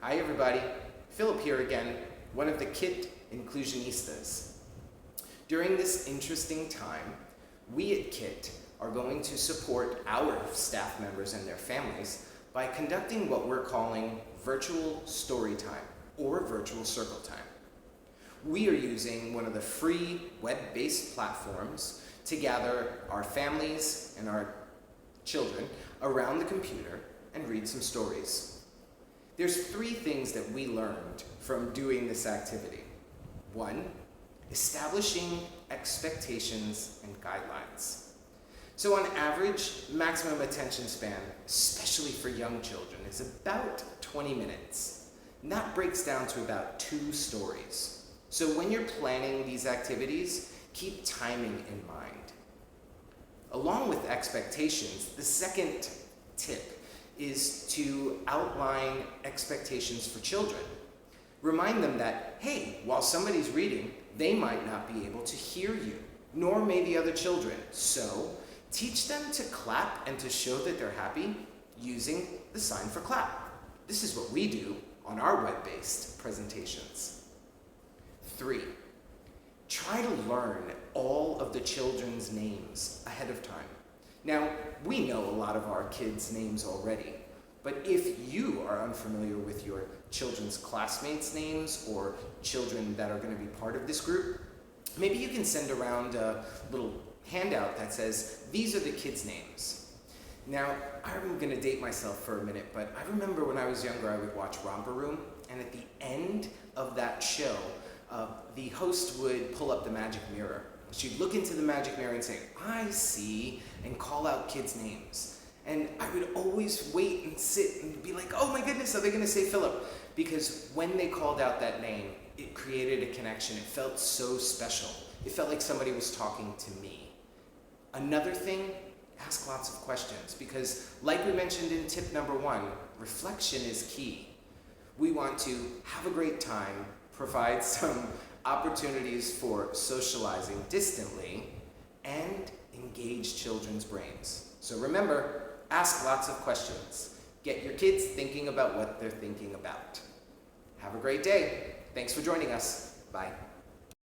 Hi everybody, Phillip here again, one of the KIT inclusionistas. During this interesting time, we at KIT are going to support our staff members and their families by conducting what we're calling virtual story time or virtual circle time. We are using one of the free web-based platforms to gather our families and our children around the computer and read some stories. There's 3 things that we learned from doing this activity. 1, establishing expectations and guidelines. So on average, maximum attention span, especially for young children, is about 20 minutes. And that breaks down to about 2 stories. So when you're planning these activities, keep timing in mind. Along with expectations, the second tip is to outline expectations for children. Remind them that, hey, while somebody's reading, they might not be able to hear you, nor may the other children. So teach them to clap and to show that they're happy using the sign for clap. This is what we do on our web-based presentations. 3, try to learn all of the children's names ahead of time. Now, we know a lot of our kids' names already, but if you are unfamiliar with your children's classmates' names or children that are going to be part of this group, maybe you can send around a little handout that says, these are the kids' names. Now, I'm going to date myself for a minute, but I remember when I was younger, I would watch Romper Room, and at the end of that show, the host would pull up the magic mirror. She'd look into the magic mirror and say, I see, and call out kids' names. And I would always wait and sit and be like, oh my goodness, are they going to say Phillip? Because when they called out that name, it created a connection. It felt so special. It felt like somebody was talking to me. Another thing, ask lots of questions, because like we mentioned in tip number 1, reflection is key. We want to have a great time, provide some opportunities for socializing distantly, and engage children's brains. So remember, ask lots of questions. Get your kids thinking about what they're thinking about. Have a great day. Thanks for joining us. Bye.